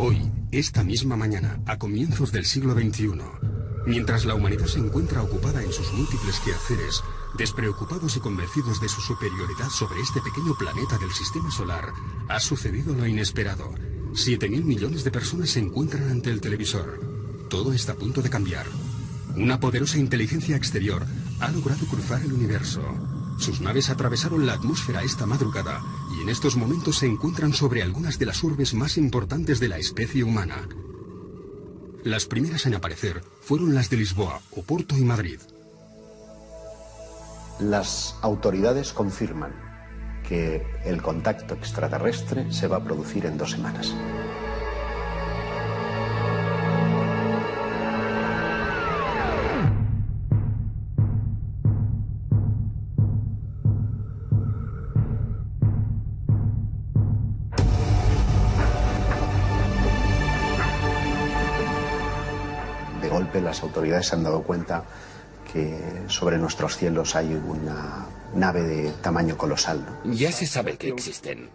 Hoy, esta misma mañana, a comienzos del siglo XXI, mientras la humanidad se encuentra ocupada en sus múltiples quehaceres, despreocupados y convencidos de su superioridad sobre este pequeño planeta del sistema solar, ha sucedido lo inesperado. 7.000 millones de personas se encuentran ante el televisor. Todo está a punto de cambiar. Una poderosa inteligencia exterior ha logrado cruzar el universo. Sus naves atravesaron la atmósfera esta madrugada y en estos momentos se encuentran sobre algunas de las urbes más importantes de la especie humana. Las primeras en aparecer fueron las de Lisboa, Oporto y Madrid. Las autoridades confirman que el contacto extraterrestre se va a producir en 2 semanas. De golpe las autoridades se han dado cuenta que sobre nuestros cielos hay una nave de tamaño colosal, ¿no? Ya se sabe que existen.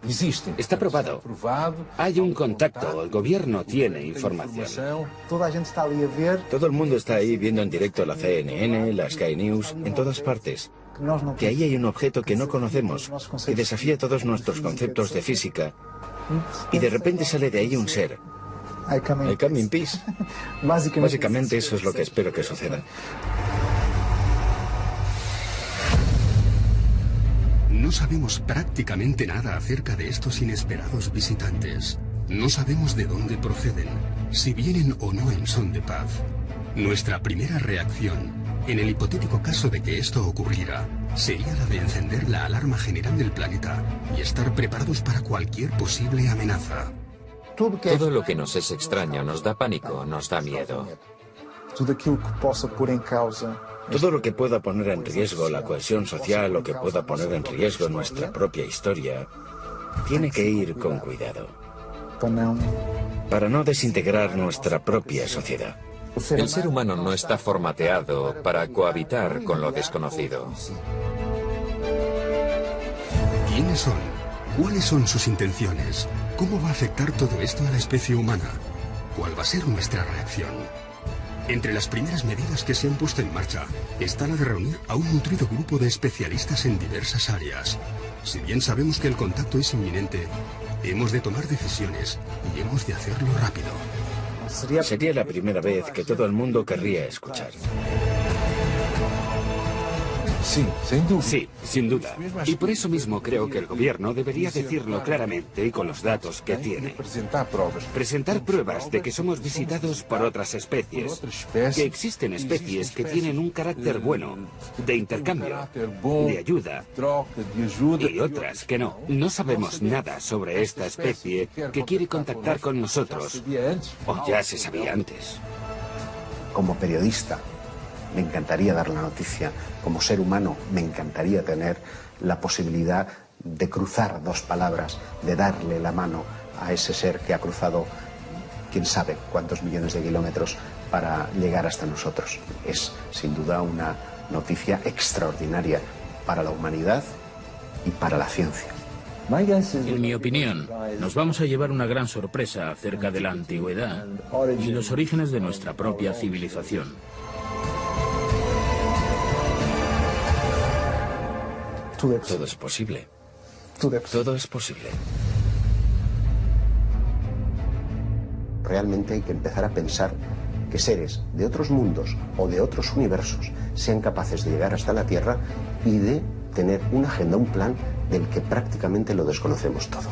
Está probado. Hay un contacto, el gobierno tiene información. Todo el mundo está ahí viendo en directo la CNN, la Sky News, en todas partes. Que ahí hay un objeto que no conocemos, que desafía todos nuestros conceptos de física. Y de repente sale de ahí un ser. I come in peace. Básicamente eso es lo que espero que suceda. No sabemos prácticamente nada acerca de estos inesperados visitantes. No sabemos de dónde proceden, si vienen o no en son de paz. Nuestra primera reacción, en el hipotético caso de que esto ocurriera, sería la de encender la alarma general del planeta y estar preparados para cualquier posible amenaza. Todo lo que nos es extraño nos da pánico, nos da miedo. Todo lo que pueda poner en riesgo la cohesión social o que pueda poner en riesgo nuestra propia historia, tiene que ir con cuidado. Para no desintegrar nuestra propia sociedad. El ser humano no está formateado para cohabitar con lo desconocido. ¿Quiénes son? ¿Cuáles son sus intenciones? ¿Cómo va a afectar todo esto a la especie humana? ¿Cuál va a ser nuestra reacción? Entre las primeras medidas que se han puesto en marcha está la de reunir a un nutrido grupo de especialistas en diversas áreas. Si bien sabemos que el contacto es inminente, hemos de tomar decisiones y hemos de hacerlo rápido. Sería la primera vez que todo el mundo querría escuchar. Sí, sin duda. Y por eso mismo creo que el gobierno debería decirlo claramente y con los datos que tiene. Presentar pruebas de que somos visitados por otras especies. Que existen especies que tienen un carácter bueno, de intercambio, de ayuda, y otras que no. No sabemos nada sobre esta especie que quiere contactar con nosotros. O ya se sabía antes. Como periodista, me encantaría dar la noticia. Como ser humano, me encantaría tener la posibilidad de cruzar 2 palabras, de darle la mano a ese ser que ha cruzado quién sabe cuántos millones de kilómetros para llegar hasta nosotros. Es, sin duda, una noticia extraordinaria para la humanidad y para la ciencia. En mi opinión, nos vamos a llevar una gran sorpresa acerca de la antigüedad y los orígenes de nuestra propia civilización. Todo es posible. Todo es posible. Realmente hay que empezar a pensar que seres de otros mundos o de otros universos sean capaces de llegar hasta la Tierra y de tener una agenda, un plan del que prácticamente lo desconocemos todo.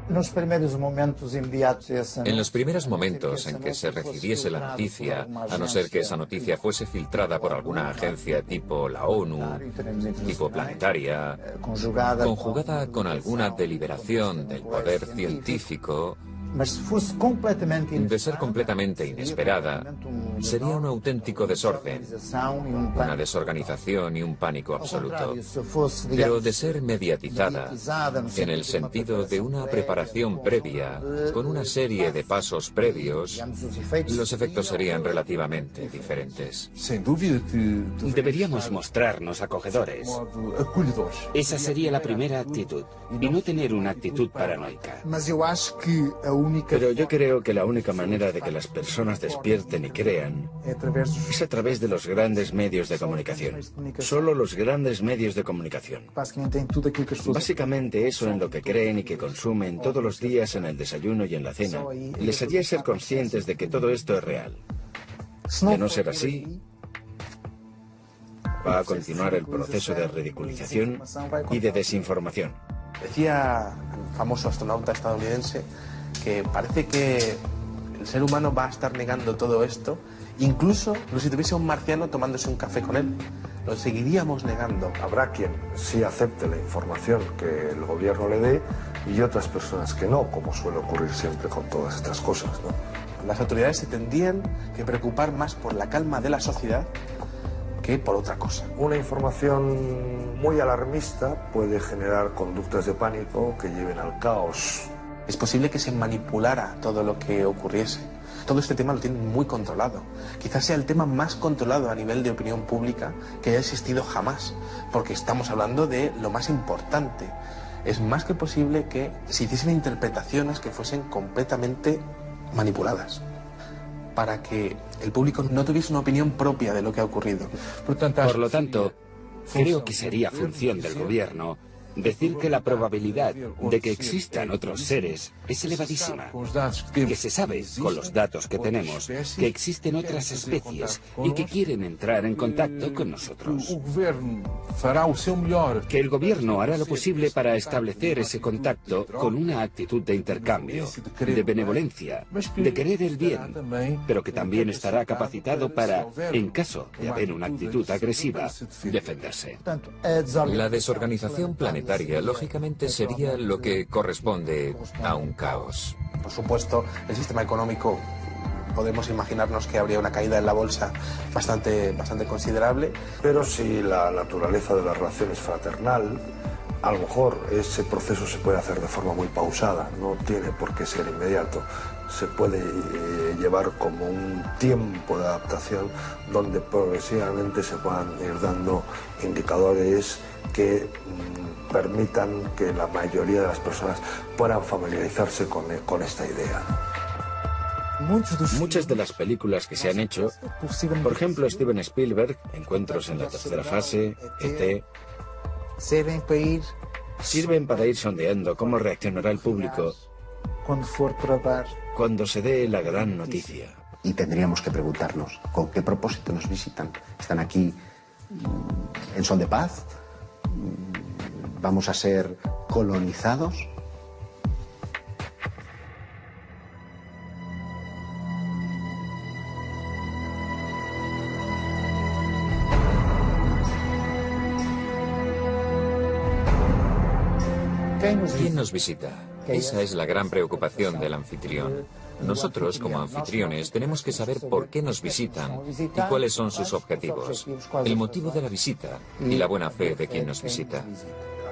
En los primeros momentos en que se recibiese la noticia, a no ser que esa noticia fuese filtrada por alguna agencia tipo la ONU, tipo planetaria, conjugada con alguna deliberación del poder científico, De ser completamente inesperada, sería un auténtico desorden, una desorganización y un pánico absoluto. Pero de ser mediatizada, en el sentido de una preparación previa, con una serie de pasos previos, los efectos serían relativamente diferentes. Deberíamos mostrarnos acogedores. Esa sería la primera actitud, y no tener una actitud paranoica. Pero yo creo que la única manera de que las personas despierten y crean es a través de los grandes medios de comunicación. Solo los grandes medios de comunicación. Básicamente eso en lo que creen y que consumen todos los días en el desayuno y en la cena. Les haría ser conscientes de que todo esto es real. De no ser así, va a continuar el proceso de ridiculización y de desinformación. Decía el famoso astronauta estadounidense que parece que el ser humano va a estar negando todo esto, incluso si tuviese un marciano tomándose un café con él. Lo seguiríamos negando. Habrá quien sí acepte la información que el gobierno le dé y otras personas que no, como suele ocurrir siempre con todas estas cosas, ¿no? Las autoridades se tendrían que preocupar más por la calma de la sociedad que por otra cosa. Una información muy alarmista puede generar conductas de pánico que lleven al caos. Es posible que se manipulara todo lo que ocurriese. Todo este tema lo tienen muy controlado. Quizás sea el tema más controlado a nivel de opinión pública que haya existido jamás, porque estamos hablando de lo más importante. Es más que posible que se hiciesen interpretaciones que fuesen completamente manipuladas, para que el público no tuviese una opinión propia de lo que ha ocurrido. Por lo tanto, creo que sería función del gobierno decir que la probabilidad de que existan otros seres es elevadísima, que se sabe, con los datos que tenemos, que existen otras especies y que quieren entrar en contacto con nosotros. Que el gobierno hará lo posible para establecer ese contacto con una actitud de intercambio, de benevolencia, de querer el bien, pero que también estará capacitado para, en caso de haber una actitud agresiva, defenderse. La desorganización planetaria lógicamente sería lo que corresponde a un caos. Por supuesto, el sistema económico, podemos imaginarnos que habría una caída en la bolsa bastante considerable. Pero si la naturaleza de la relación es fraternal, a lo mejor ese proceso se puede hacer de forma muy pausada, no tiene por qué ser inmediato. Se puede llevar como un tiempo de adaptación donde progresivamente se puedan ir dando indicadores que permitan que la mayoría de las personas puedan familiarizarse con esta idea. Muchas de las películas que se han hecho, por ejemplo Steven Spielberg, Encuentros en la tercera fase, E.T., sirven para ir sondeando cómo reaccionará el público cuando se dé la gran noticia. Y tendríamos que preguntarnos, ¿con qué propósito nos visitan? ¿Están aquí en son de paz? ¿Vamos a ser colonizados? ¿Quién nos visita? Esa es la gran preocupación del anfitrión. Nosotros, como anfitriones, tenemos que saber por qué nos visitan y cuáles son sus objetivos, el motivo de la visita y la buena fe de quien nos visita.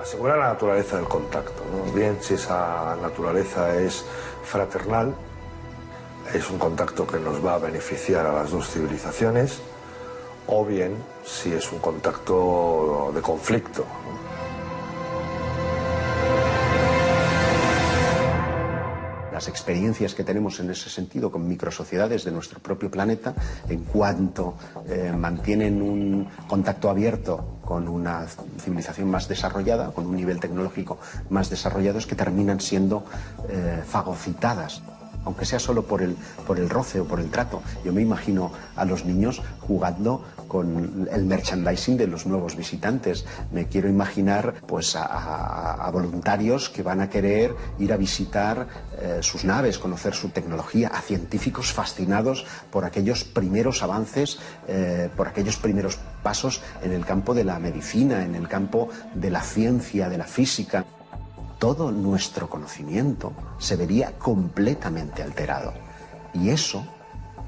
Asegurar la naturaleza del contacto, ¿no? Bien si esa naturaleza es fraternal, es un contacto que nos va a beneficiar a las dos civilizaciones, o bien si es un contacto de conflicto, ¿no? Las experiencias que tenemos en ese sentido con microsociedades de nuestro propio planeta, en cuanto mantienen un contacto abierto con una civilización más desarrollada, con un nivel tecnológico más desarrollado, es que terminan siendo fagocitadas, aunque sea solo por el roce o por el trato. Yo me imagino a los niños jugando con el merchandising de los nuevos visitantes. Me quiero imaginar pues a voluntarios que van a querer ir a visitar sus naves, conocer su tecnología, a científicos fascinados por aquellos primeros avances, por aquellos primeros pasos en el campo de la medicina, en el campo de la ciencia, de la física. todo nuestro conocimiento se vería completamente alterado. Y eso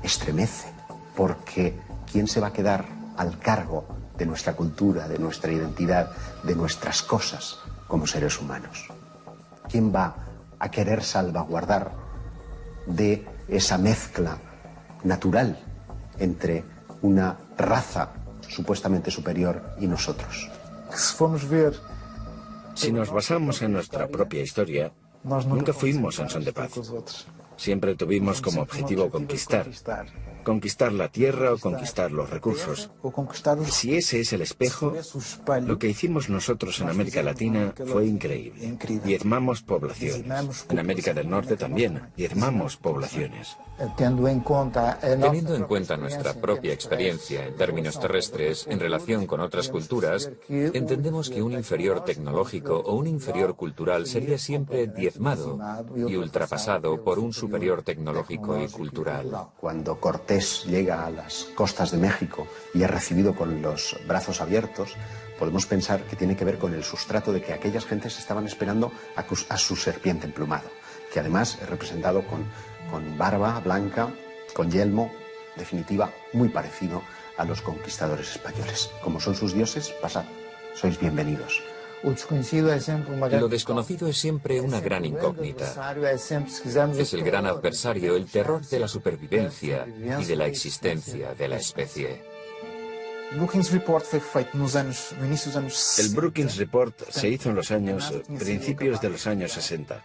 estremece, porque ¿quién se va a quedar al cargo de nuestra cultura, de nuestra identidad, de nuestras cosas como seres humanos? ¿Quién va a querer salvaguardar de esa mezcla natural entre una raza supuestamente superior y nosotros? Si nos basamos en nuestra propia historia, nunca fuimos en son de paz. Siempre tuvimos como objetivo conquistar. Conquistar la tierra o conquistar los recursos. Si ese es el espejo, lo que hicimos nosotros en América Latina fue increíble. Diezmamos poblaciones. En América del Norte también, diezmamos poblaciones. Teniendo en cuenta nuestra propia experiencia en términos terrestres en relación con otras culturas, entendemos que un inferior tecnológico o un inferior cultural sería siempre diezmado y ultrapasado por un superior tecnológico y cultural. Cuando Cortés llega a las costas de México y es recibido con los brazos abiertos, podemos pensar que tiene que ver con el sustrato de que aquellas gentes estaban esperando a su serpiente emplumado, que además es representado con barba blanca, con yelmo, en definitiva, muy parecido a los conquistadores españoles. Como son sus dioses, pasad, sois bienvenidos. Lo desconocido es siempre una gran incógnita. Es el gran adversario, el terror de la supervivencia y de la existencia de la especie. El Brookings Report se hizo en los principios de los años 60.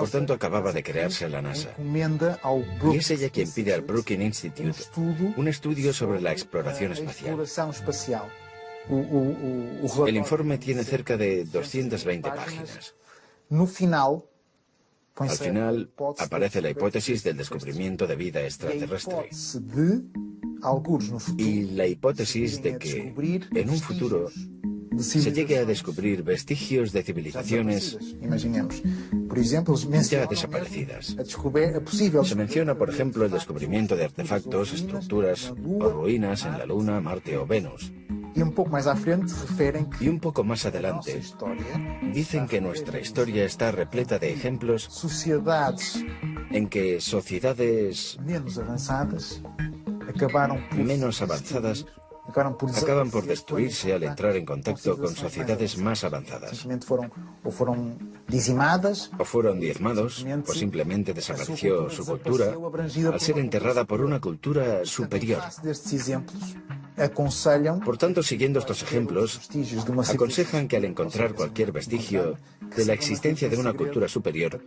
Por tanto, acababa de crearse la NASA. Y es ella quien pide al Brookings Institute un estudio sobre la exploración espacial. El informe tiene cerca de 220 páginas. Al final aparece la hipótesis del descubrimiento de vida extraterrestre y la hipótesis de que en un futuro se llegue a descubrir vestigios de civilizaciones ya desaparecidas. Se menciona, por ejemplo, el descubrimiento de artefactos, estructuras o ruinas en la Luna, Marte o Venus. Y un poco más adelante, dicen que nuestra historia está repleta de ejemplos en que sociedades menos avanzadas acaban por destruirse al entrar en contacto con sociedades más avanzadas. O fueron diezmados, o simplemente desapareció su cultura al ser enterrada por una cultura superior. Por tanto, siguiendo estos ejemplos, aconsejan que al encontrar cualquier vestigio de la existencia de una cultura superior,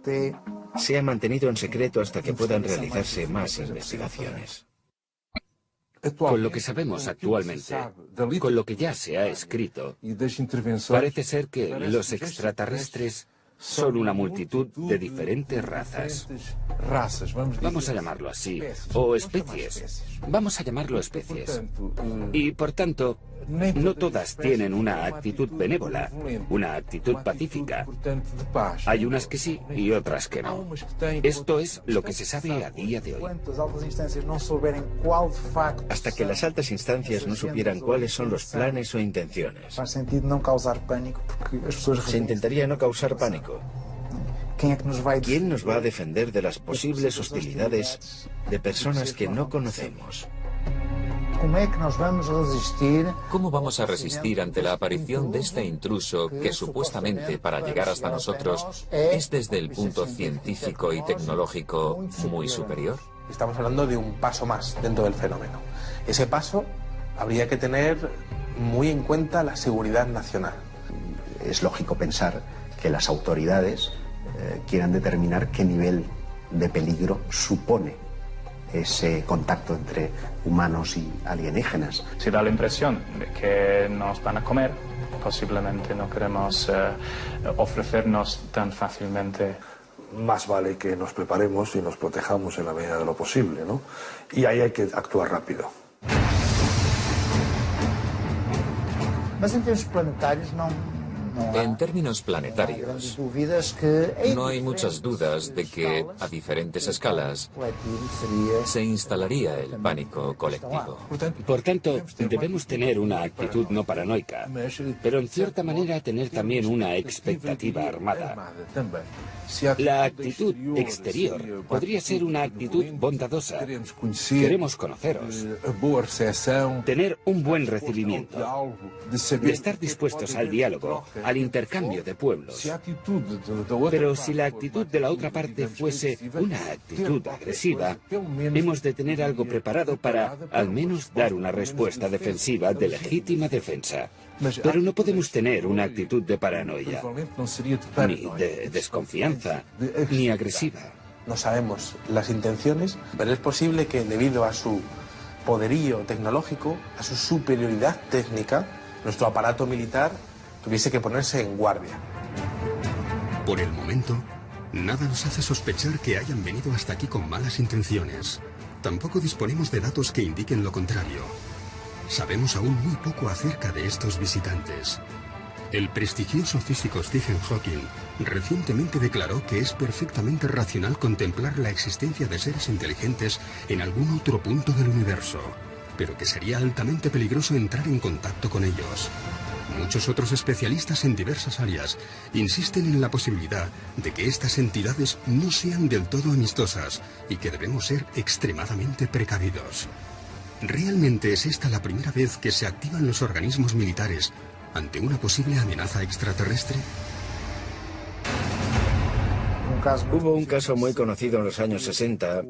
sea mantenido en secreto hasta que puedan realizarse más investigaciones. Con lo que sabemos actualmente, con lo que ya se ha escrito, parece ser que los extraterrestres son una multitud de diferentes razas. Vamos a llamarlo así, o especies. Vamos a llamarlo especies. Y por tanto, no todas tienen una actitud benévola, una actitud pacífica. Hay unas que sí y otras que no. Esto es lo que se sabe a día de hoy. Hasta que las altas instancias no supieran cuáles son los planes o intenciones. Se intentaría no causar pánico. ¿Quién nos va a defender de las posibles hostilidades de personas que no conocemos? ¿Cómo vamos a resistir ante la aparición de este intruso que supuestamente para llegar hasta nosotros es desde el punto científico y tecnológico muy superior? Estamos hablando de un paso más dentro del fenómeno. Ese paso habría que tener muy en cuenta la seguridad nacional. Es lógico pensar que las autoridades quieran determinar qué nivel de peligro supone ese contacto entre humanos y alienígenas. Si da la impresión de que nos van a comer, posiblemente no queremos ofrecernos tan fácilmente. Más vale que nos preparemos y nos protejamos en la medida de lo posible, ¿no? Y ahí hay que actuar rápido. En términos planetarios, no hay muchas dudas de que, a diferentes escalas, se instalaría el pánico colectivo. Por tanto, debemos tener una actitud no paranoica, pero en cierta manera tener también una expectativa armada. La actitud exterior podría ser una actitud bondadosa. Queremos conoceros, tener un buen recibimiento, estar dispuestos al diálogo, al intercambio de pueblos. Pero si la actitud de la otra parte fuese una actitud agresiva, hemos de tener algo preparado para, al menos, dar una respuesta defensiva de legítima defensa. Pero no podemos tener una actitud de paranoia, ni de desconfianza, ni agresiva. No sabemos las intenciones, pero es posible que debido a su poderío tecnológico, a su superioridad técnica, nuestro aparato militar tuviese que ponerse en guardia. Por el momento, nada nos hace sospechar que hayan venido hasta aquí con malas intenciones. Tampoco disponemos de datos que indiquen lo contrario. Sabemos aún muy poco acerca de estos visitantes. El prestigioso físico Stephen Hawking recientemente declaró que es perfectamente racional contemplar la existencia de seres inteligentes en algún otro punto del universo, pero que sería altamente peligroso entrar en contacto con ellos. Muchos otros especialistas en diversas áreas insisten en la posibilidad de que estas entidades no sean del todo amistosas y que debemos ser extremadamente precavidos. ¿Realmente es esta la primera vez que se activan los organismos militares ante una posible amenaza extraterrestre? Hubo un caso muy conocido en los años 60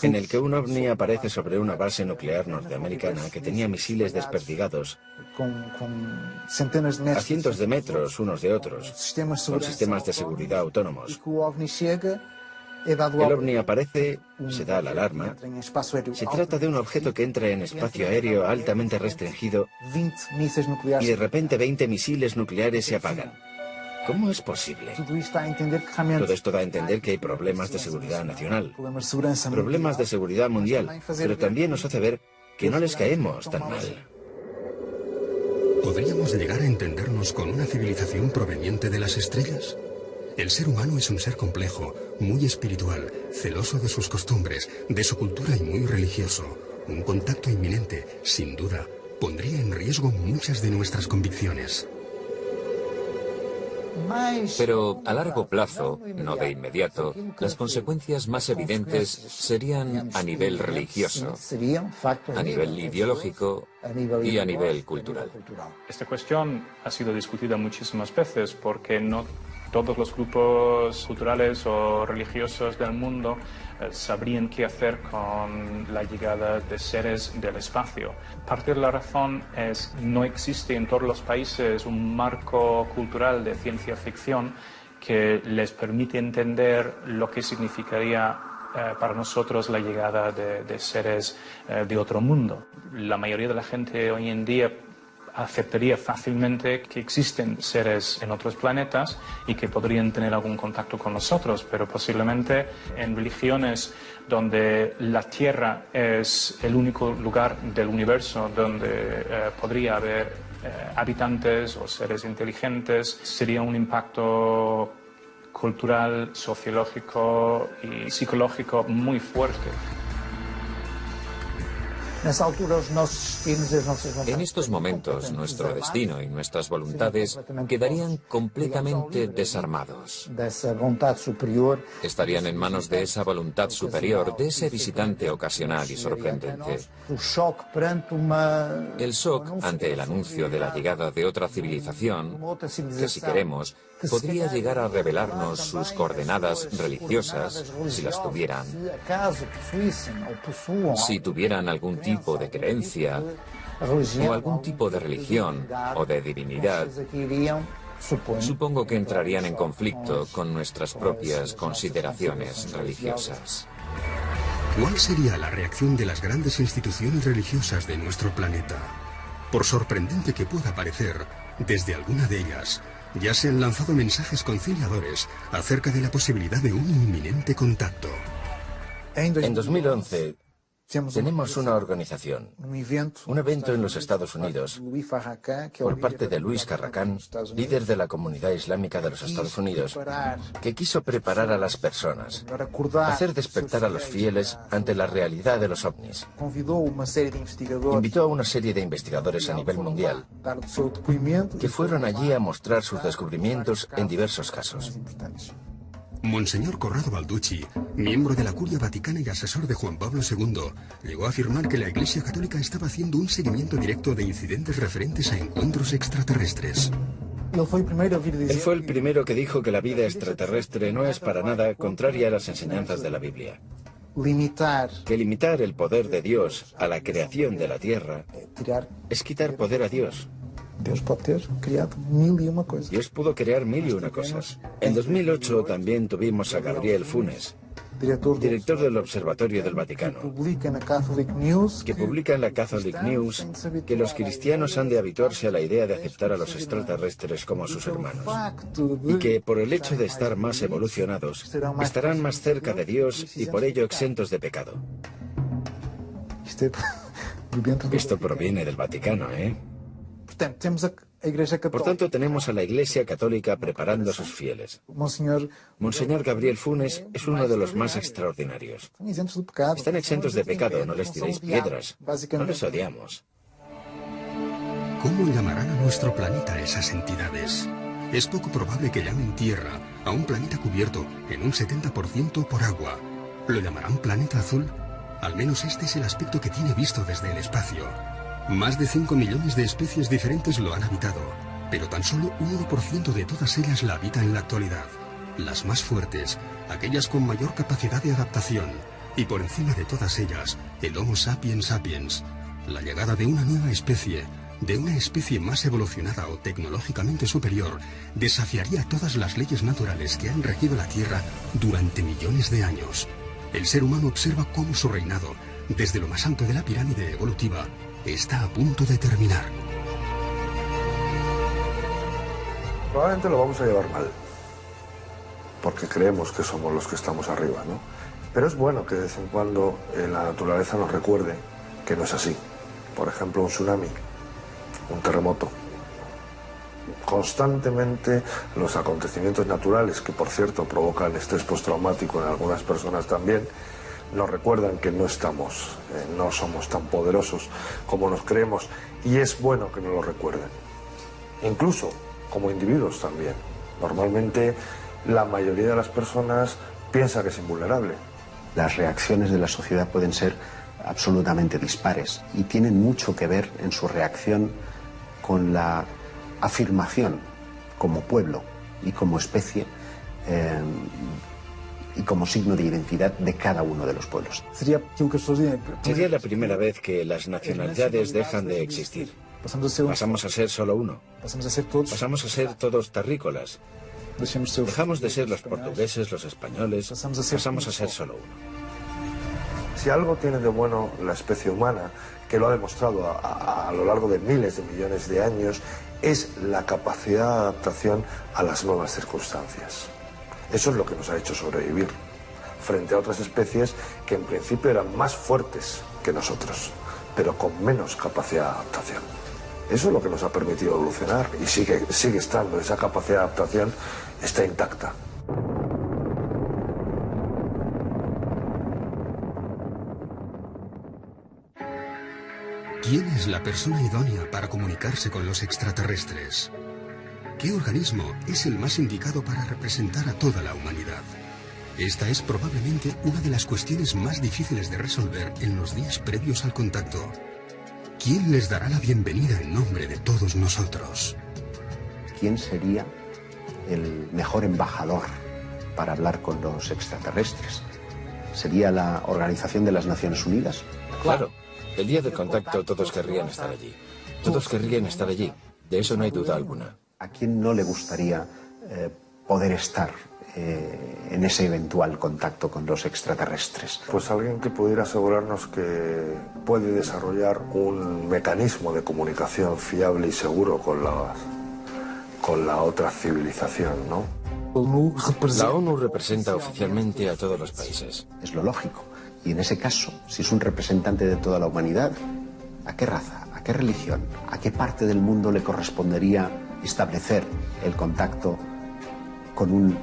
en el que un ovni aparece sobre una base nuclear norteamericana que tenía misiles desperdigados a cientos de metros unos de otros, con sistemas de seguridad autónomos. El ovni aparece, se da la alarma. Se trata de un objeto que entra en espacio aéreo altamente restringido y de repente 20 misiles nucleares se apagan. ¿Cómo es posible? Todo esto da a entender que hay problemas de seguridad nacional, problemas de seguridad mundial, pero también nos hace ver que no les caemos tan mal. ¿Podríamos llegar a entendernos con una civilización proveniente de las estrellas? El ser humano es un ser complejo, muy espiritual, celoso de sus costumbres, de su cultura y muy religioso. Un contacto inminente, sin duda, pondría en riesgo muchas de nuestras convicciones. Pero a largo plazo, no de inmediato, las consecuencias más evidentes serían a nivel religioso, a nivel ideológico y a nivel cultural. Esta cuestión ha sido discutida muchísimas veces porque no todos los grupos culturales o religiosos del mundo sabrían qué hacer con la llegada de seres del espacio. Parte de la razón es que no existe en todos los países un marco cultural de ciencia ficción que les permite entender lo que significaría para nosotros la llegada de seres de otro mundo. La mayoría de la gente hoy en día aceptaría fácilmente que existen seres en otros planetas y que podrían tener algún contacto con nosotros, pero posiblemente en religiones donde la Tierra es el único lugar del universo donde podría haber habitantes o seres inteligentes, sería un impacto cultural, sociológico y psicológico muy fuerte. En estos momentos, nuestro destino y nuestras voluntades quedarían completamente desarmados. Estarían en manos de esa voluntad superior, de ese visitante ocasional y sorprendente. El shock ante el anuncio de la llegada de otra civilización, que si queremos, podría llegar a revelarnos sus coordenadas religiosas, si las tuvieran, si tuvieran algún tipo de creencia, o algún tipo de religión o de divinidad. Supongo que entrarían en conflicto con nuestras propias consideraciones religiosas. ¿Cuál sería la reacción de las grandes instituciones religiosas de nuestro planeta? Por sorprendente que pueda parecer, desde alguna de ellas ya se han lanzado mensajes conciliadores acerca de la posibilidad de un inminente contacto. En 2011, Tenemos una organización, un evento en los Estados Unidos, por parte de Luis Farrakhan, líder de la comunidad islámica de los Estados Unidos, que quiso preparar a las personas, hacer despertar a los fieles ante la realidad de los ovnis. Invitó a una serie de investigadores a nivel mundial, que fueron allí a mostrar sus descubrimientos en diversos casos. Monseñor Corrado Balducci, miembro de la Curia Vaticana y asesor de Juan Pablo II, llegó a afirmar que la Iglesia Católica estaba haciendo un seguimiento directo de incidentes referentes a encuentros extraterrestres. Él fue el primero que dijo que la vida extraterrestre no es para nada contraria a las enseñanzas de la Biblia. Que limitar el poder de Dios a la creación de la Tierra es quitar poder a Dios. Dios pudo crear mil y una cosas. En 2008 también tuvimos a Gabriel Funes, director del Observatorio del Vaticano, que publica en la Catholic News que los cristianos han de habituarse a la idea de aceptar a los extraterrestres como sus hermanos, y que por el hecho de estar más evolucionados, estarán más cerca de Dios y por ello exentos de pecado. Esto proviene del Vaticano, ¿eh? Por tanto, tenemos a la Iglesia Católica preparando a sus fieles. Monseñor Gabriel Funes es uno de los más extraordinarios. Están exentos de pecado, no les tiréis piedras, no les odiamos. ¿Cómo llamarán a nuestro planeta esas entidades? Es poco probable que llamen Tierra a un planeta cubierto en un 70% por agua. ¿Lo llamarán planeta azul? Al menos este es el aspecto que tiene visto desde el espacio. Más de 5 millones de especies diferentes lo han habitado, pero tan solo un 1% de todas ellas la habitan en la actualidad. Las más fuertes, aquellas con mayor capacidad de adaptación, y por encima de todas ellas, el Homo sapiens sapiens. La llegada de una nueva especie, de una especie más evolucionada o tecnológicamente superior, desafiaría todas las leyes naturales que han regido la Tierra durante millones de años. El ser humano observa cómo su reinado, desde lo más alto de la pirámide evolutiva, está a punto de terminar. Probablemente lo vamos a llevar mal, porque creemos que somos los que estamos arriba, ¿no? Pero es bueno que de vez en cuando la naturaleza nos recuerde que no es así. Por ejemplo, un tsunami, un terremoto. Constantemente los acontecimientos naturales, que por cierto provocan estrés postraumático en algunas personas también, nos recuerdan que no somos tan poderosos como nos creemos, y es bueno que nos lo recuerden. Incluso como individuos también. Normalmente la mayoría de las personas piensa que es invulnerable. Las reacciones de la sociedad pueden ser absolutamente dispares y tienen mucho que ver en su reacción con la afirmación como pueblo y como especie y como signo de identidad de cada uno de los pueblos. Sería la primera vez que las nacionalidades dejan de existir. Pasamos a ser solo uno. Pasamos a ser todos terrícolas. Dejamos de ser los portugueses, los españoles. Pasamos a ser solo uno. Si algo tiene de bueno la especie humana, que lo ha demostrado a lo largo de miles de millones de años, es la capacidad de adaptación a las nuevas circunstancias. Eso es lo que nos ha hecho sobrevivir frente a otras especies que en principio eran más fuertes que nosotros, pero con menos capacidad de adaptación. Eso es lo que nos ha permitido evolucionar y sigue estando, esa capacidad de adaptación está intacta. ¿Quién es la persona idónea para comunicarse con los extraterrestres? ¿Qué organismo es el más indicado para representar a toda la humanidad? Esta es probablemente una de las cuestiones más difíciles de resolver en los días previos al contacto. ¿Quién les dará la bienvenida en nombre de todos nosotros? ¿Quién sería el mejor embajador para hablar con los extraterrestres? ¿Sería la Organización de las Naciones Unidas? Claro. El día del contacto todos querrían estar allí. Todos querrían estar allí. De eso no hay duda alguna. ¿A quién no le gustaría poder estar en ese eventual contacto con los extraterrestres? Pues alguien que pudiera asegurarnos que puede desarrollar un mecanismo de comunicación fiable y seguro con la otra civilización, ¿no? La ONU representa oficialmente a todos los países. Es lo lógico. Y en ese caso, si es un representante de toda la humanidad, ¿a qué raza, a qué religión, a qué parte del mundo le correspondería establecer el contacto con un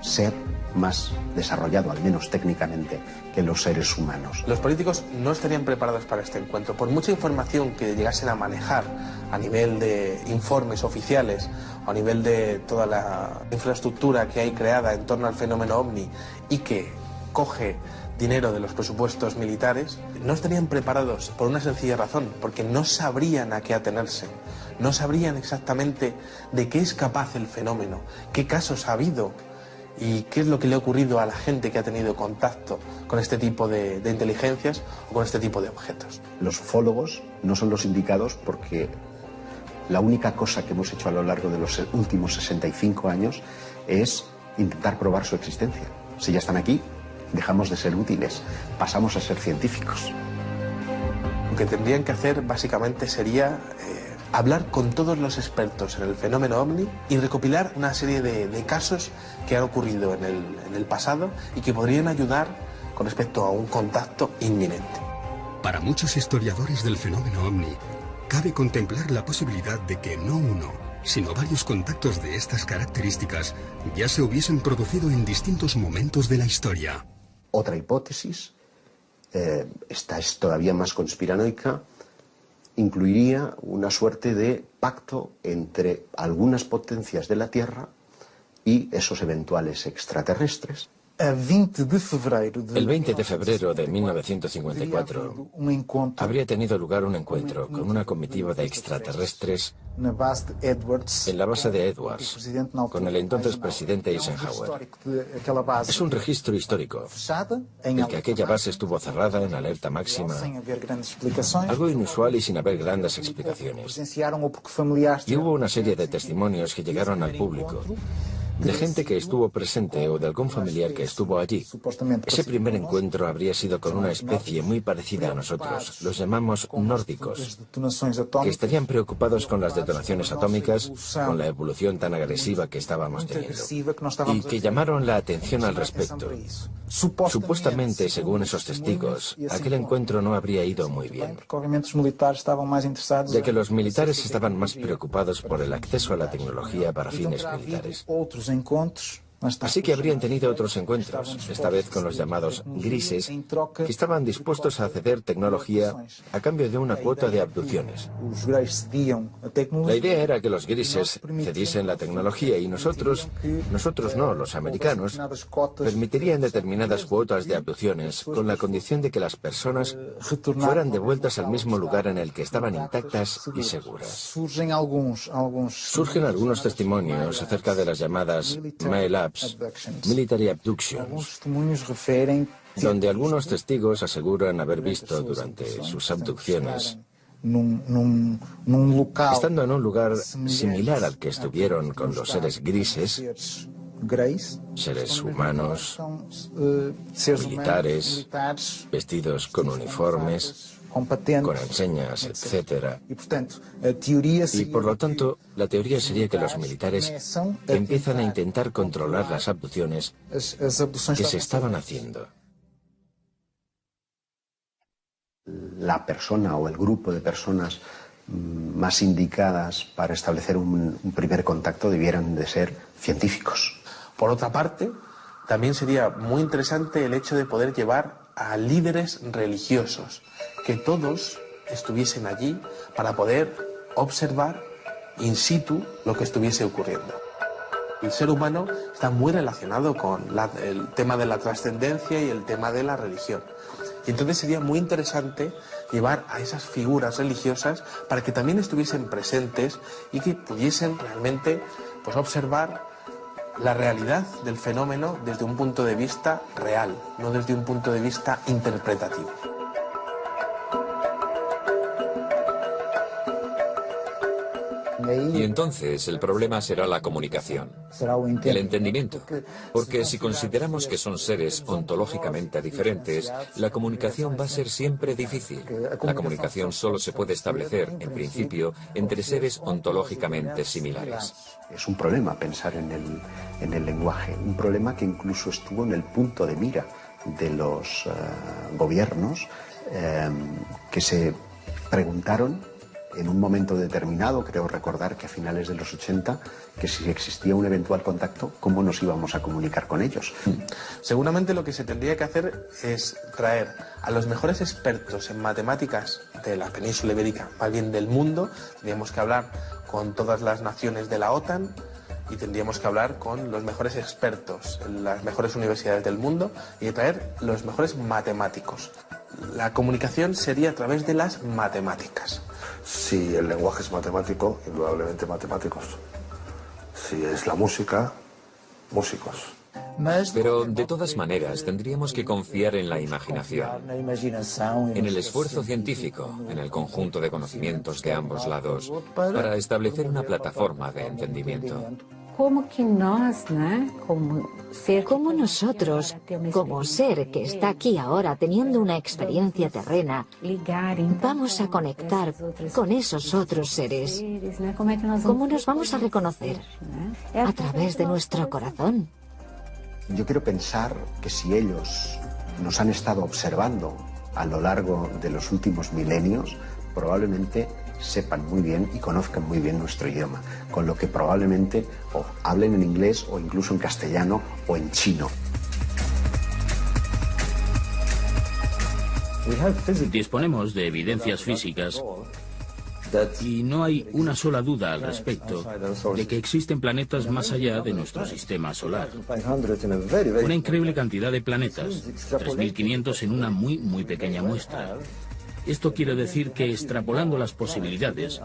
ser más desarrollado, al menos técnicamente, que los seres humanos? Los políticos no estarían preparados para este encuentro. Por mucha información que llegasen a manejar a nivel de informes oficiales o a nivel de toda la infraestructura que hay creada en torno al fenómeno OVNI y que coge dinero de los presupuestos militares, no estarían preparados por una sencilla razón, porque no sabrían a qué atenerse, no sabrían exactamente de qué es capaz el fenómeno, qué casos ha habido y qué es lo que le ha ocurrido a la gente que ha tenido contacto con este tipo de inteligencias o con este tipo de objetos. Los ufólogos no son los indicados porque la única cosa que hemos hecho a lo largo de los últimos 65 años es intentar probar su existencia. Si ya están aquí, dejamos de ser útiles, pasamos a ser científicos. Lo que tendrían que hacer básicamente sería hablar con todos los expertos en el fenómeno OVNI y recopilar una serie de casos que han ocurrido en el pasado y que podrían ayudar con respecto a un contacto inminente. Para muchos historiadores del fenómeno OVNI, cabe contemplar la posibilidad de que no uno, sino varios contactos de estas características ya se hubiesen producido en distintos momentos de la historia. Otra hipótesis, esta es todavía más conspiranoica, incluiría una suerte de pacto entre algunas potencias de la Tierra y esos eventuales extraterrestres. El 20 de febrero de 1954 habría tenido lugar un encuentro con una comitiva de extraterrestres en la base de Edwards, con el entonces presidente Eisenhower. Es un registro histórico, el que aquella base estuvo cerrada en alerta máxima, algo inusual y sin haber grandes explicaciones. Y hubo una serie de testimonios que llegaron al público, de gente que estuvo presente o de algún familiar que estuvo allí. Ese primer encuentro habría sido con una especie muy parecida a nosotros, los llamamos nórdicos, que estarían preocupados con las detonaciones atómicas, con la evolución tan agresiva que estábamos teniendo, y que llamaron la atención al respecto. Supuestamente, según esos testigos, aquel encuentro no habría ido muy bien, ya que los militares estaban más preocupados por el acceso a la tecnología para fines militares. Así que habrían tenido otros encuentros, esta vez con los llamados grises, que estaban dispuestos a ceder tecnología a cambio de una cuota de abducciones. La idea era que los grises cediesen la tecnología y nosotros no, los americanos, permitirían determinadas cuotas de abducciones con la condición de que las personas fueran devueltas al mismo lugar en el que estaban intactas y seguras. Surgen algunos testimonios acerca de las llamadas MILABs, Military Abductions, donde algunos testigos aseguran haber visto durante sus abducciones, estando en un lugar similar al que estuvieron con los seres grises, seres humanos, militares, vestidos con uniformes, con enseñas, etc. Y por lo tanto, la teoría sería que los militares empiezan a intentar controlar las abducciones que se estaban haciendo. La persona o el grupo de personas más indicadas para establecer un primer contacto debieran de ser científicos. Por otra parte, también sería muy interesante el hecho de poder llevar a líderes religiosos, que todos estuviesen allí para poder observar in situ lo que estuviese ocurriendo. El ser humano está muy relacionado con el tema de la trascendencia y el tema de la religión. Y entonces sería muy interesante llevar a esas figuras religiosas para que también estuviesen presentes y que pudiesen realmente observar la realidad del fenómeno desde un punto de vista real, no desde un punto de vista interpretativo. Y entonces el problema será la comunicación, el entendimiento, porque si consideramos que son seres ontológicamente diferentes, la comunicación va a ser siempre difícil. La comunicación solo se puede establecer, en principio, entre seres ontológicamente similares. Es un problema pensar en el lenguaje, un problema que incluso estuvo en el punto de mira de los gobiernos que se preguntaron en un momento determinado, creo recordar que a finales de los 80, que si existía un eventual contacto, ¿cómo nos íbamos a comunicar con ellos? Seguramente lo que se tendría que hacer es traer a los mejores expertos en matemáticas de la península ibérica, más bien del mundo. Tendríamos que hablar con todas las naciones de la OTAN y tendríamos que hablar con los mejores expertos en las mejores universidades del mundo y traer los mejores matemáticos. La comunicación sería a través de las matemáticas. Si el lenguaje es matemático, indudablemente matemáticos. Si es la música, músicos. Pero de todas maneras tendríamos que confiar en la imaginación, en el esfuerzo científico, en el conjunto de conocimientos de ambos lados, para establecer una plataforma de entendimiento. ¿Cómo nosotros, como ser que está aquí ahora teniendo una experiencia terrena, vamos a conectar con esos otros seres? ¿Cómo nos vamos a reconocer? A través de nuestro corazón. Yo quiero pensar que si ellos nos han estado observando a lo largo de los últimos milenios, probablemente sepan muy bien y conozcan muy bien nuestro idioma, con lo que probablemente o hablen en inglés o incluso en castellano o en chino. Disponemos de evidencias físicas y no hay una sola duda al respecto de que existen planetas más allá de nuestro sistema solar. Una increíble cantidad de planetas, 3.500 en una muy pequeña muestra. Esto quiere decir que, extrapolando las posibilidades,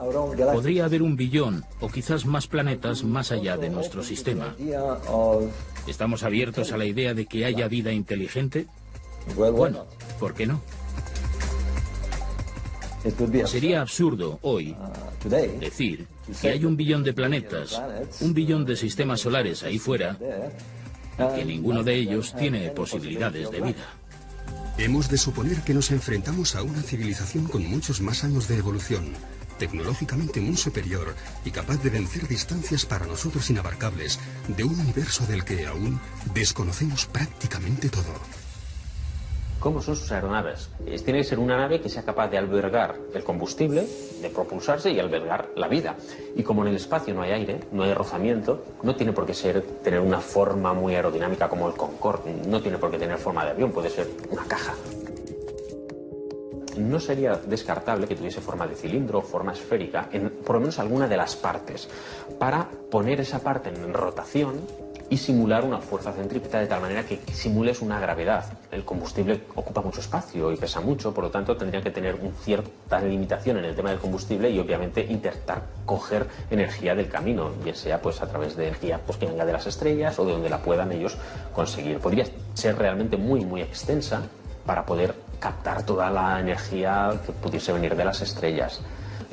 podría haber 1 billón o quizás más planetas más allá de nuestro sistema. ¿Estamos abiertos a la idea de que haya vida inteligente? Bueno, ¿por qué no? Sería absurdo hoy decir que hay 1 billón de planetas, 1 billón de sistemas solares ahí fuera, y que ninguno de ellos tiene posibilidades de vida. Hemos de suponer que nos enfrentamos a una civilización con muchos más años de evolución, tecnológicamente muy superior y capaz de vencer distancias para nosotros inabarcables de un universo del que aún desconocemos prácticamente todo. ¿Cómo son sus aeronaves? Tiene que ser una nave que sea capaz de albergar el combustible, de propulsarse y albergar la vida. Y como en el espacio no hay aire, no hay rozamiento, no tiene por qué tener una forma muy aerodinámica como el Concorde, no tiene por qué tener forma de avión, puede ser una caja. No sería descartable que tuviese forma de cilindro o forma esférica, en por lo menos alguna de las partes, para poner esa parte en rotación y simular una fuerza centrípeta de tal manera que simules una gravedad. El combustible ocupa mucho espacio y pesa mucho, por lo tanto tendrían que tener una cierta limitación en el tema del combustible y obviamente intentar coger energía del camino, bien sea pues a través de energía pues, que venga de las estrellas o de donde la puedan ellos conseguir. Podría ser realmente muy extensa para poder captar toda la energía que pudiese venir de las estrellas.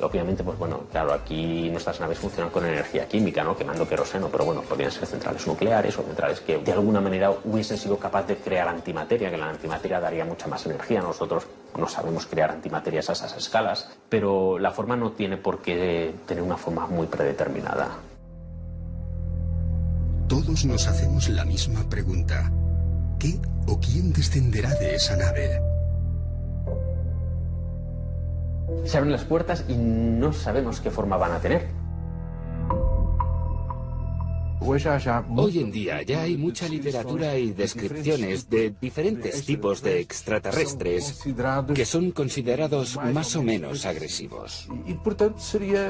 Obviamente, pues bueno, claro, aquí nuestras naves funcionan con energía química, ¿no? Quemando queroseno, pero bueno, podrían ser centrales nucleares o centrales que de alguna manera hubiesen sido capaces de crear antimateria, que la antimateria daría mucha más energía. Nosotros no sabemos crear antimaterias a esas escalas, pero la forma no tiene por qué tener una forma muy predeterminada. Todos nos hacemos la misma pregunta. ¿Qué o quién descenderá de esa nave? Se abren las puertas y no sabemos qué forma van a tener. Hoy en día ya hay mucha literatura y descripciones de diferentes tipos de extraterrestres que son considerados más o menos agresivos.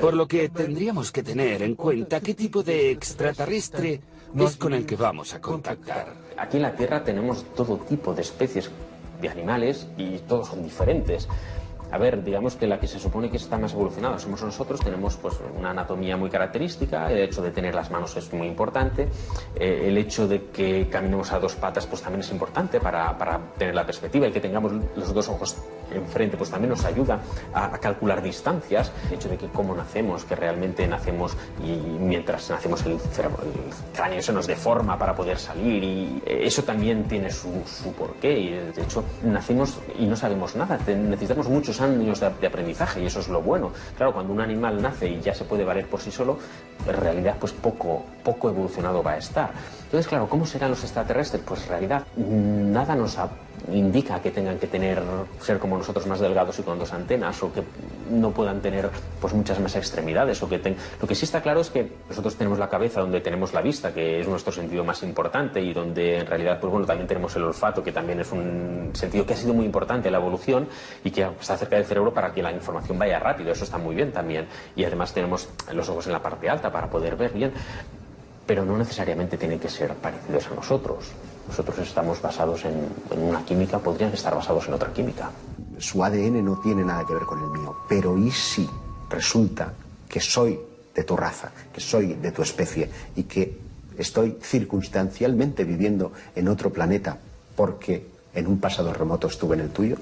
Por lo que tendríamos que tener en cuenta qué tipo de extraterrestre es con el que vamos a contactar. Aquí en la Tierra tenemos todo tipo de especies de animales y todos son diferentes. A ver, digamos que la que se supone que está más evolucionada somos nosotros, tenemos pues una anatomía muy característica, el hecho de tener las manos es muy importante, el hecho de que caminemos a 2 patas pues también es importante para tener la perspectiva, y que tengamos los 2 ojos enfrente pues también nos ayuda a calcular distancias, el hecho de que cómo nacemos, que realmente nacemos y mientras nacemos el cráneo se nos deforma para poder salir, y eso también tiene su porqué, y de hecho nacimos y no sabemos nada, necesitamos muchos años de aprendizaje, y eso es lo bueno. Claro, cuando un animal nace y ya se puede valer por sí solo, en realidad pues poco evolucionado va a estar. Entonces, claro, ¿cómo serán los extraterrestres? Pues en realidad nada nos indica que tengan que ser como nosotros, más delgados y con 2 antenas, o que no puedan tener pues muchas más extremidades, o que lo que sí está claro es que nosotros tenemos la cabeza donde tenemos la vista, que es nuestro sentido más importante, y donde en realidad pues bueno, también tenemos el olfato, que también es un sentido que ha sido muy importante en la evolución y que está cerca del cerebro para que la información vaya rápido. Eso está muy bien también, y además tenemos los ojos en la parte alta para poder ver bien, pero no necesariamente tienen que ser parecidos a nosotros. Nosotros estamos basados en una química, podrían estar basados en otra química. Su ADN no tiene nada que ver con el mío, pero ¿y si resulta que soy de tu raza, que soy de tu especie y que estoy circunstancialmente viviendo en otro planeta porque en un pasado remoto estuve en el tuyo?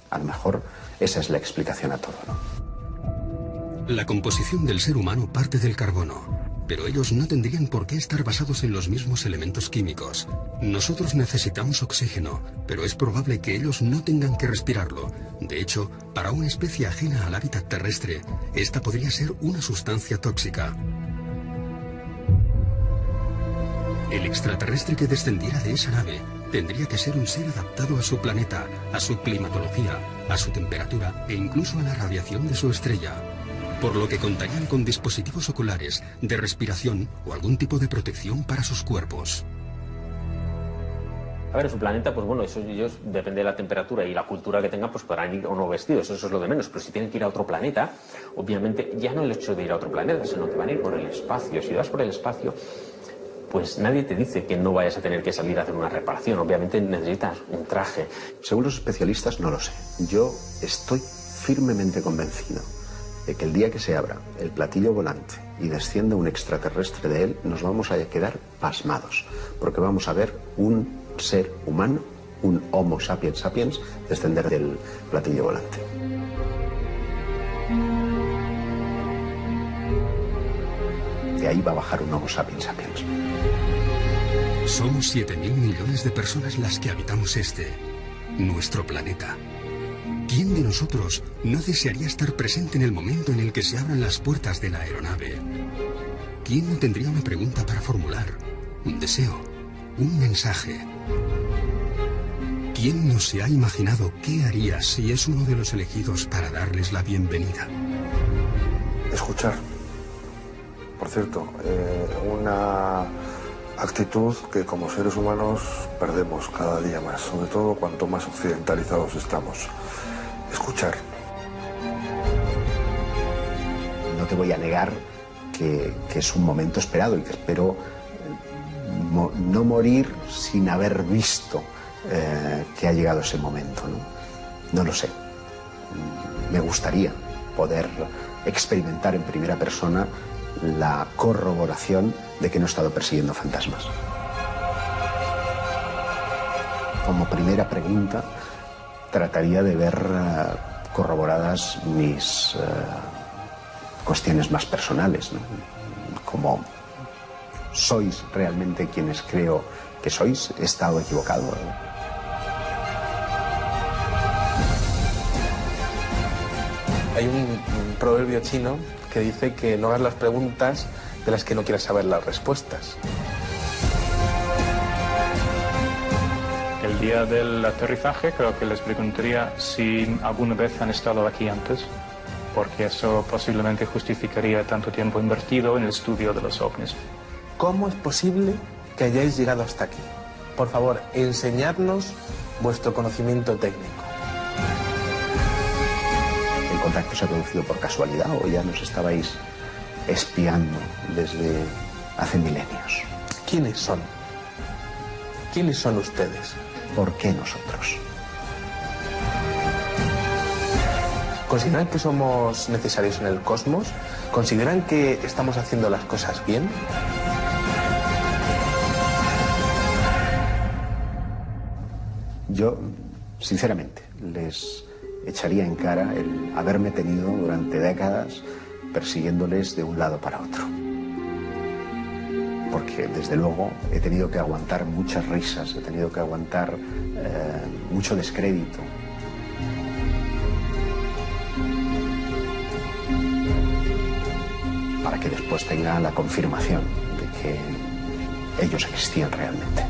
A lo mejor esa es la explicación a todo, ¿no? La composición del ser humano parte del carbono, pero ellos no tendrían por qué estar basados en los mismos elementos químicos. Nosotros necesitamos oxígeno, pero es probable que ellos no tengan que respirarlo. De hecho, para una especie ajena al hábitat terrestre, esta podría ser una sustancia tóxica. El extraterrestre que descendiera de esa nave tendría que ser un ser adaptado a su planeta, a su climatología, a su temperatura e incluso a la radiación de su estrella. Por lo que contarían con dispositivos oculares, de respiración o algún tipo de protección para sus cuerpos. A ver, en su planeta, pues bueno, eso ellos, depende de la temperatura y la cultura que tengan, pues podrán ir o no vestidos, eso es lo de menos. Pero si tienen que ir a otro planeta, obviamente ya no el hecho de ir a otro planeta, sino que van a ir por el espacio. Si vas por el espacio, pues nadie te dice que no vayas a tener que salir a hacer una reparación. Obviamente necesitas un traje. Según los especialistas, no lo sé. Yo estoy firmemente convencido de que el día que se abra el platillo volante y descienda un extraterrestre de él, nos vamos a quedar pasmados, porque vamos a ver un ser humano, un Homo sapiens sapiens, descender del platillo volante. De ahí va a bajar un Homo sapiens sapiens. Somos 7.000 millones de personas las que habitamos nuestro planeta. ¿Quién de nosotros no desearía estar presente en el momento en el que se abran las puertas de la aeronave? ¿Quién no tendría una pregunta para formular? Un deseo, un mensaje. ¿Quién no se ha imaginado qué haría si es uno de los elegidos para darles la bienvenida? Escuchar. Por cierto, una actitud que como seres humanos perdemos cada día más, sobre todo cuanto más occidentalizados estamos. Escuchar. No te voy a negar que es un momento esperado y que espero no morir sin haber visto que ha llegado ese momento, ¿no? No lo sé. Me gustaría poder experimentar en primera persona la corroboración de que no he estado persiguiendo fantasmas. Como primera pregunta, trataría de ver corroboradas mis cuestiones más personales, ¿no? Como, ¿sois realmente quienes creo que sois? ¿He estado equivocado? Hay un proverbio chino que dice que no hagas las preguntas de las que no quieras saber las respuestas. El día del aterrizaje creo que les preguntaría si alguna vez han estado aquí antes, porque eso posiblemente justificaría tanto tiempo invertido en el estudio de los ovnis. ¿Cómo es posible que hayáis llegado hasta aquí? Por favor, enseñadnos vuestro conocimiento técnico. ¿El contacto se ha producido por casualidad o ya nos estabais espiando desde hace milenios? ¿Quiénes son? ¿Quiénes son ustedes? ¿Por qué nosotros? ¿Consideran que somos necesarios en el cosmos? ¿Consideran que estamos haciendo las cosas bien? Yo, sinceramente, les echaría en cara el haberme tenido durante décadas persiguiéndoles de un lado para otro. Porque, desde luego, he tenido que aguantar muchas risas, he tenido que aguantar mucho descrédito. Para que después tenga la confirmación de que ellos existían realmente.